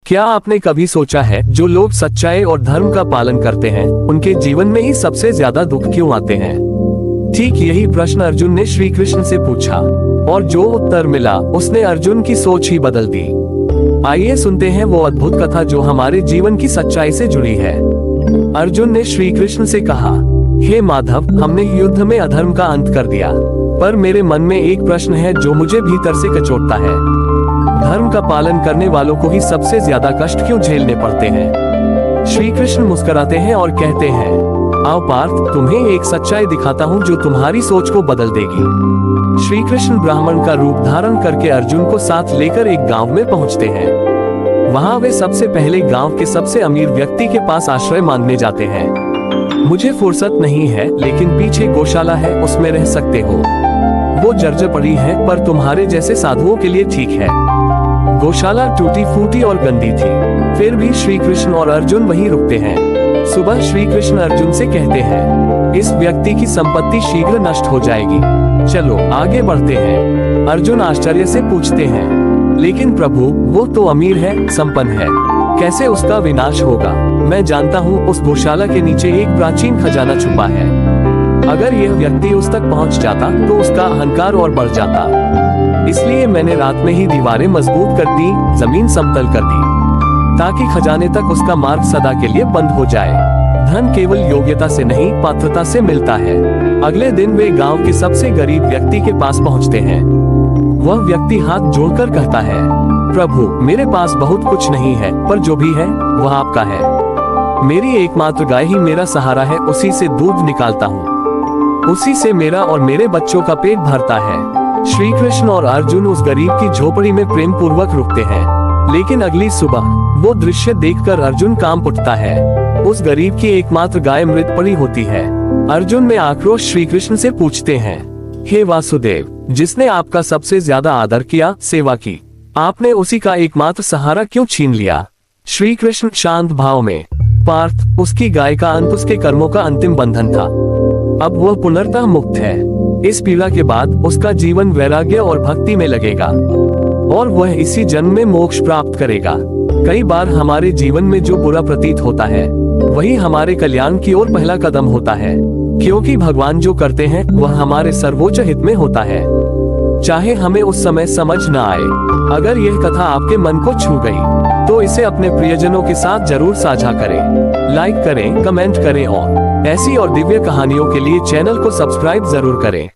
क्या आपने कभी सोचा है जो लोग सच्चाई और धर्म का पालन करते हैं उनके जीवन में ही सबसे ज्यादा दुख क्यों आते हैं? ठीक यही प्रश्न अर्जुन ने श्री कृष्ण से पूछा और जो उत्तर मिला उसने अर्जुन की सोच ही बदल दी। आइए सुनते हैं वो अद्भुत कथा जो हमारे जीवन की सच्चाई से जुड़ी है। अर्जुन ने श्री कृष्ण से कहा, हे माधव, हमने युद्ध में अधर्म का अंत कर दिया, पर मेरे मन में एक प्रश्न है जो मुझे भीतर से कचोटता है। धर्म का पालन करने वालों को ही सबसे ज्यादा कष्ट क्यों झेलने पड़ते हैं? श्री कृष्ण मुस्कुराते हैं और कहते हैं, आओ पार्थ, तुम्हें एक सच्चाई दिखाता हूँ जो तुम्हारी सोच को बदल देगी। श्री कृष्ण ब्राह्मण का रूप धारण करके अर्जुन को साथ लेकर एक गांव में पहुँचते हैं। वहाँ वे सबसे पहले गांव के सबसे अमीर व्यक्ति के पास आश्रय मांगने जाते हैं। मुझे फुर्सत नहीं है, लेकिन पीछे गौशाला है, उसमें रह सकते हो। वो जर्जर पड़ी है, पर तुम्हारे जैसे साधुओं के लिए ठीक है। गौशाला टूटी फूटी और गंदी थी, फिर भी श्री कृष्ण और अर्जुन वहीं रुकते हैं। सुबह श्री कृष्ण अर्जुन से कहते हैं, इस व्यक्ति की संपत्ति शीघ्र नष्ट हो जाएगी, चलो आगे बढ़ते हैं। अर्जुन आश्चर्य से पूछते हैं, लेकिन प्रभु, वो तो अमीर है, संपन्न है, कैसे उसका विनाश होगा? मैं जानता हूँ उस गौशाला के नीचे एक प्राचीन खजाना छुपा है। अगर यह व्यक्ति उस तक पहुँच जाता तो उसका अहंकार और बढ़ जाता। इसलिए मैंने रात में ही दीवारें मजबूत कर दी, जमीन समतल कर दी, ताकि खजाने तक उसका मार्ग सदा के लिए बंद हो जाए। धन केवल योग्यता से नहीं, पात्रता से मिलता है। अगले दिन वे गांव के सबसे गरीब व्यक्ति के पास पहुंचते हैं। वह व्यक्ति हाथ जोड़कर कहता है, प्रभु, मेरे पास बहुत कुछ नहीं है, पर जो भी है वह आपका है। मेरी एकमात्र गाय ही मेरा सहारा है, उसी से दूध निकालता हूँ, उसी से मेरा और मेरे बच्चों का पेट भरता है। श्री कृष्ण और अर्जुन उस गरीब की झोपड़ी में प्रेम पूर्वक रुकते हैं, लेकिन अगली सुबह वो दृश्य देखकर अर्जुन कांप उठता है। उस गरीब की एकमात्र गाय मृत पड़ी होती है। अर्जुन में आक्रोश श्री कृष्ण से पूछते हैं, हे वासुदेव, जिसने आपका सबसे ज्यादा आदर किया, सेवा की, आपने उसी का एकमात्र सहारा क्यों छीन लिया? श्री कृष्ण शांत भाव में, पार्थ, उसकी गाय का अंत उसके कर्मों का अंतिम बंधन था। अब वह पुनर्तः मुक्त है। इस पीड़ा के बाद उसका जीवन वैराग्य और भक्ति में लगेगा और वह इसी जन्म में मोक्ष प्राप्त करेगा। कई बार हमारे जीवन में जो बुरा प्रतीत होता है वही हमारे कल्याण की ओर पहला कदम होता है, क्योंकि भगवान जो करते हैं वह हमारे सर्वोच्च हित में होता है, चाहे हमें उस समय समझ न आए। अगर यह कथा आपके मन को छू गई तो इसे अपने प्रियजनों के साथ जरूर साझा करें, लाइक करें, कमेंट करें और ऐसी और दिव्य कहानियों के लिए चैनल को सब्सक्राइब जरूर करें।